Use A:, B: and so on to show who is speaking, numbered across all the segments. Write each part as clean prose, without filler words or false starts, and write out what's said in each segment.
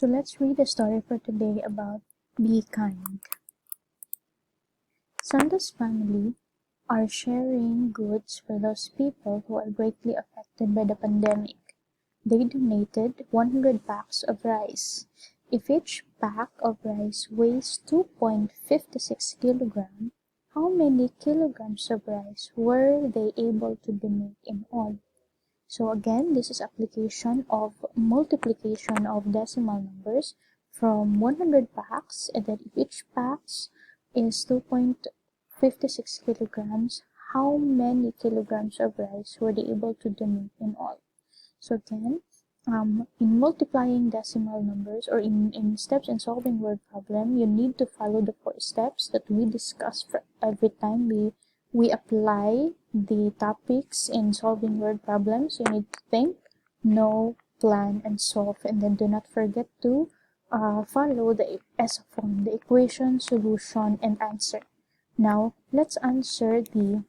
A: So let's read a story for today about Be Kind. Santa's family are sharing goods for those people who are greatly affected by the pandemic. They donated 100 packs of rice. If each pack of rice weighs 2.56 kilograms, how many kilograms of rice were they able to donate in all? So again, this is application of multiplication of decimal numbers from 100 packs, and then if each pack is 2.56 kilograms, how many kilograms of rice were they able to donate in all? So again, in multiplying decimal numbers or in steps in solving word problem, you need to follow the 4 steps that we discuss for every time we apply the topics in solving word problems. You need to think, know, plan, and solve, and then do not forget to follow the ESA form, the equation, solution, and answer. Now, let's answer the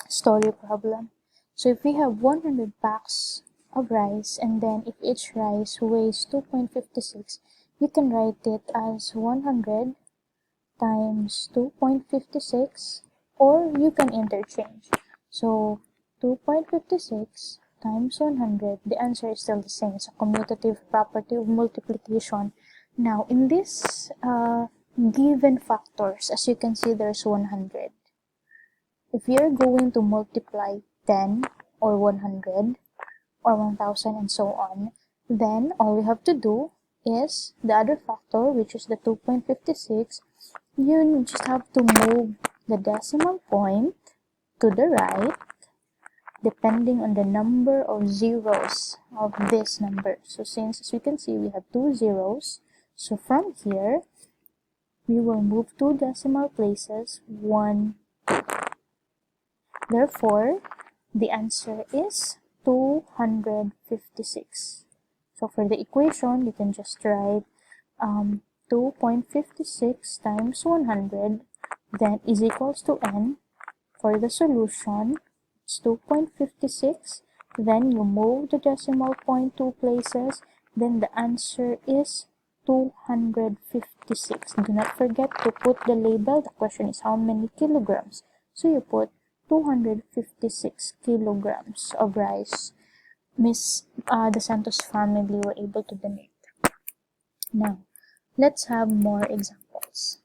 A: story problem. So if we have 100 packs of rice, and then if each rice weighs 2.56, you can write it as 100 times 2.56, or you can interchange. So 2.56 times 100, the answer is still the same. It's a commutative property of multiplication. Now in this given factors, as you can see, there's 100. If you're going to multiply 10 or 100 or 1000 and so on, then all you have to do is the other factor, which is the 2.56. You just have to move the decimal point to the right depending on the number of zeros of this number. So since, as you can see, we have 2 zeros, so from here we will move 2 decimal places, 1, 2. Therefore, the answer is 256. So for the equation, you can just write 2.56 times 100, then is equals to n. For the solution, it's 2.56, then you move the decimal point 2 places, then the answer is 256. Do not forget to put the label. The question is how many kilograms. So you put 256 kilograms of rice the Santos family were able to donate. Now, let's have more examples.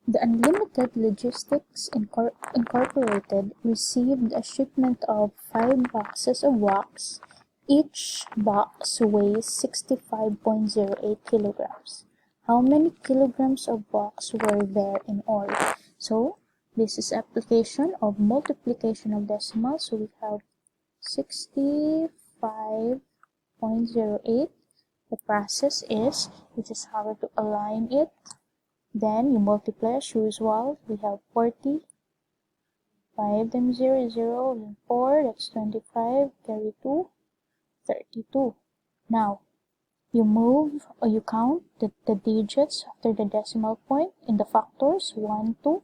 A: The Unlimited Logistics Incorporated received a shipment of 5 boxes of wax. Each box weighs 65.08 kilograms. How many kilograms of wax were there in all? So, this is application of multiplication of decimals. So we have 65.08. The process is, you just have to align it. Then you multiply as usual. We have 40. 5 times 0 is 0. And 4, that's 25. Carry 2, 32. Now, you move or you count the digits after the decimal point in the factors 1, 2.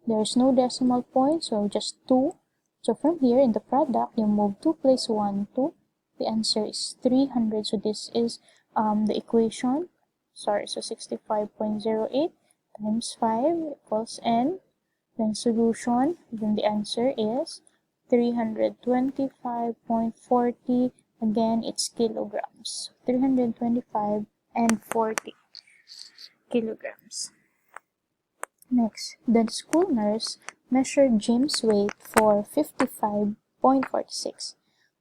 A: There is no decimal point, so just 2. So from here in the product, you move 2 place 1, 2. The answer is 300. So this is the equation. So 65.08 times 5 equals n. Then solution, then the answer is 325.40. Again, it's kilograms. 325 and 40 kilograms. Next, the school nurse measured Jim's weight for 55.46.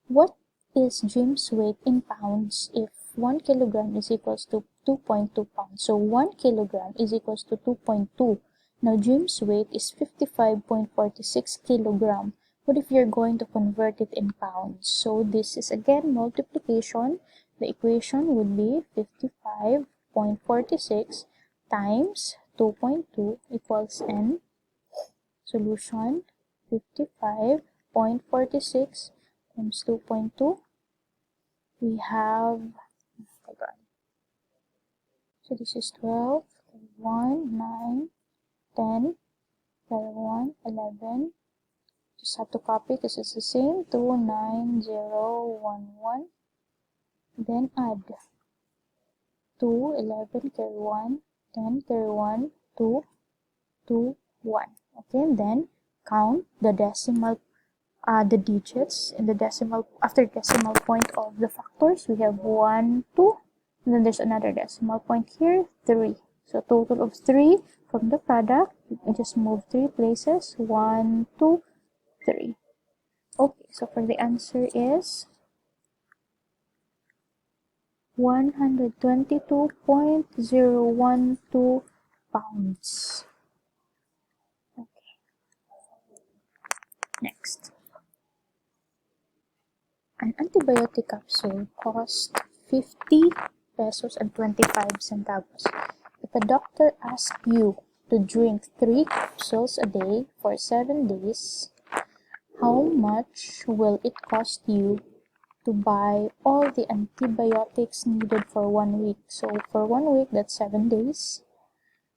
A: What is Jim's weight in pounds if 1 kilogram is equals to 2.2 pounds? So 1 kilogram is equals to 2.2. Now Jim's weight is 55.46 kilogram. What if you're going to convert it in pounds? So this is again multiplication. The equation would be 55.46 times 2.2 equals n. Solution, 55.46 times 2.2. We have, so this is 12, 1, 9, 10, 1, 11. Just have to copy because it's the same. 2, 9, 0, 1, 1. Then add. 2, 11, carry 1, 10, carry 1, 2, 2, 1. Okay, then count the decimal, the digits in the decimal, after decimal point of the factors. We have 1, 2, and then there's another decimal point here, 3. So total of 3 from the product. We just move 3 places, 1, 2, 3. Okay, so for the answer is 122.012 pounds. Okay, next. An antibiotic capsule costs 50 pesos and 25 centavos. If a doctor asks you to drink 3 capsules a day for 7 days, how much will it cost you to buy all the antibiotics needed for 1 week? So for 1 week, that's 7 days.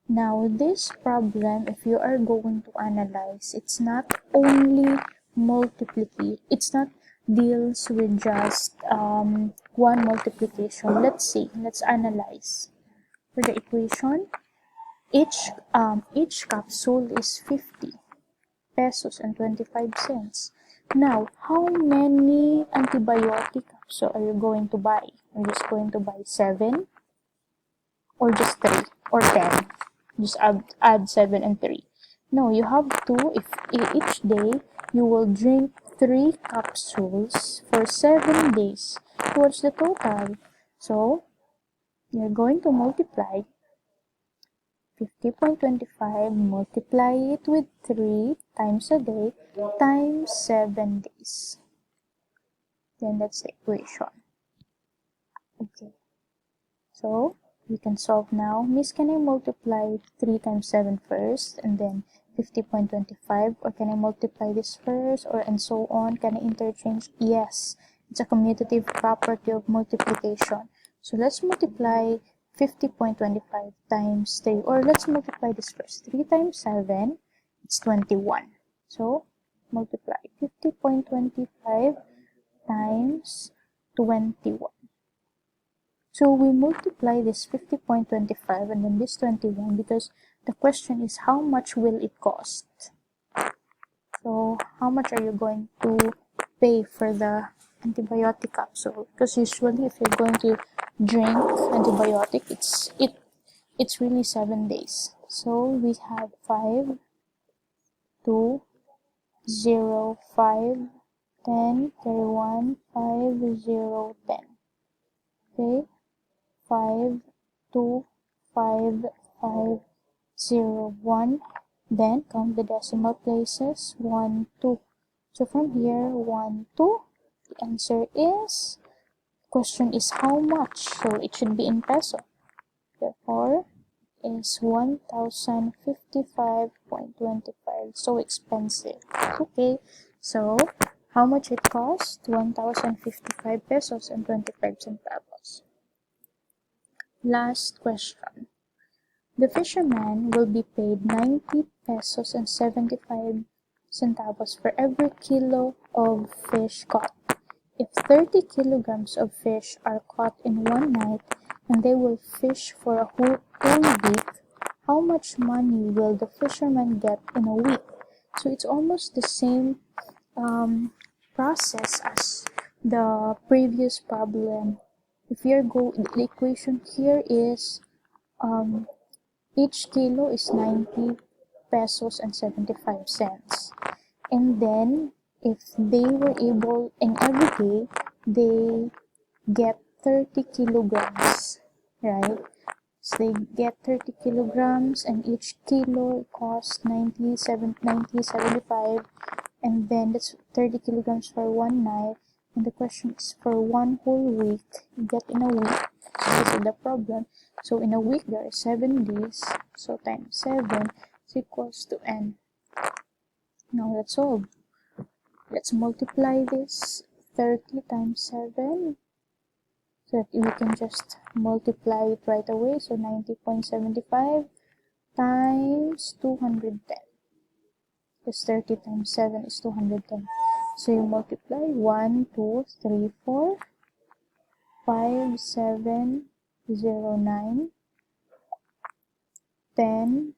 A: Now this problem, if you are going to analyze, it's not only multiplication, it's not deals with just one multiplication. Let's see, let's analyze. For the equation, each capsule is 50 pesos and 25 cents. Now, how many antibiotic capsules are you going to buy? Are you just going to buy 7 or just 3 or 10? Just add 7 and 3. No, you have to, if each day you will drink 3 capsules for 7 days. What's the total? So, you're going to multiply 50.25, multiply it with 3 times a day times 7 days. Then that's the equation. Okay. So, we can solve now. Miss, can I multiply 3 times 7 first and then 50.25? Or can I multiply this first or and so on? Can I interchange? Yes. It's a commutative property of multiplication. So let's multiply 50.25 times 3. Or let's multiply this first. 3 times 7, it's 21. So multiply 50.25 times 21. So we multiply this 50.25 and then this 21 because the question is how much will it cost? So how much are you going to pay for the antibiotic capsule? Because usually if you're going to drink antibiotic, it's really 7 days. So we have 5, 2, 0, 5, 10, 31, 5, 0, 10. Okay. 5, 2, 5, 5, 0, 1. Then count the decimal places. 1, 2. So from here, 1, 2. The answer is, question is how much? So it should be in peso. Therefore, is 1,055.25. So expensive. Okay. So how much it cost? 1,055 pesos and 25 centavos. Last question. The fisherman will be paid 90 pesos and 75 centavos for every kilo of fish caught. If 30 kilograms of fish are caught in one night and they will fish for a whole week, how much money will the fisherman get in a week? So it's almost the same process as the previous problem. If you're the equation here is each kilo is 90 pesos and 75 cents. And then if they were able, and every day they get 30 kilograms, right? So they get 30 kilograms and each kilo costs 75, and then that's 30 kilograms for one night. And the question is for one whole week, you get in a week. So this is the problem. So in a week there are 7 days. So times 7 is equals to n. Now let's solve. Let's multiply this 30 times 7. So that we can just multiply it right away. So 90.75 times 210. Because 30 times 7 is 210. So you multiply 1, 2, 3, 4, 5, 7, 0, 9, 10,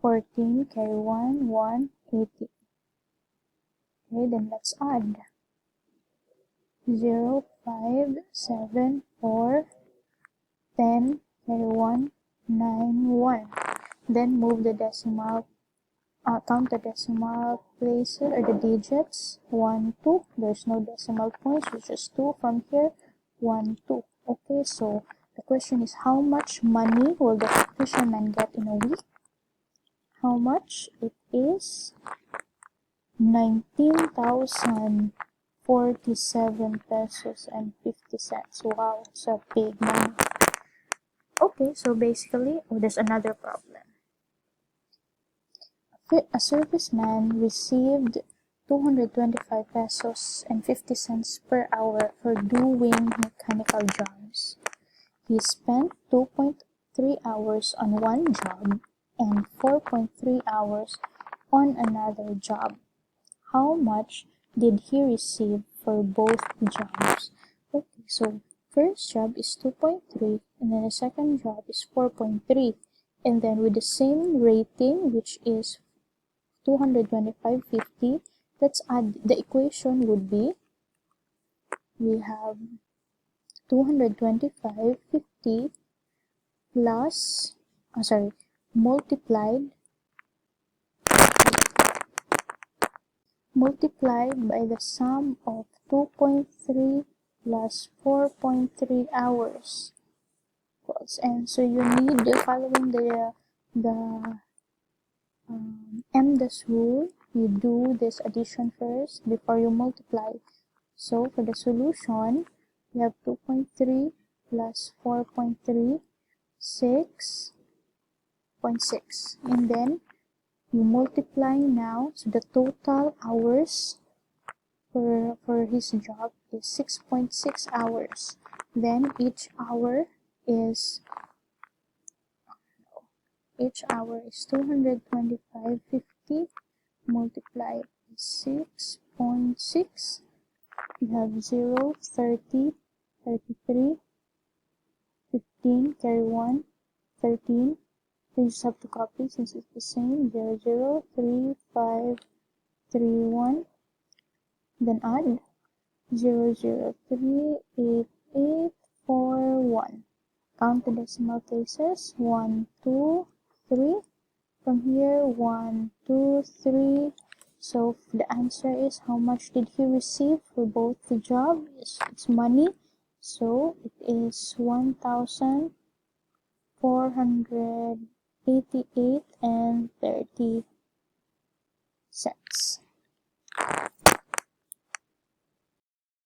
A: 14, carry 1, 1, 80. Okay, then let's add. 0, 5, 7, 4, 10, carry 1, 9, 1. Then move the decimal, count the decimal places or the digits. 1, 2. There's no decimal points, which is 2 from here. 1, 2. Okay, so the question is, how much money will the fisherman get in a week? How much? It is 19,047 pesos and 50 cents. Wow, it's a big money. Okay, so basically, there's another problem. A serviceman received 225 pesos and 50 cents per hour for doing mechanical jobs. He spent 2.3 hours on one job and 4.3 hours on another job. How much did he receive for both jobs? Okay, so first job is 2.3 and then the second job is 4.3, and then with the same rating, which is 225.50, let's add. The equation would be, we have 225.50 plus, multiplied by the sum of 2.3 plus 4.3 hours. And so you need, following the MDES rule, you do this addition first before you multiply. So for the solution, we have 2.3 plus 4.3, 6.6, and then you multiply now, so the total hours for his job is 6.6 hours. Then each hour is 225.50 multiplied by 6.6. You have 0, 30, 33, 15, carry 1, 13. You just have to copy since it's the same. 0, 0, 3, 5, 3, 1. Then add 0, 0, 3, 8, 8, 4, 1. Count the decimal places. 1, 2, 3. From here, 1, 2, 3. So the answer is, how much did he receive for both the job? It's money. So it is 1,488 and 30 cents.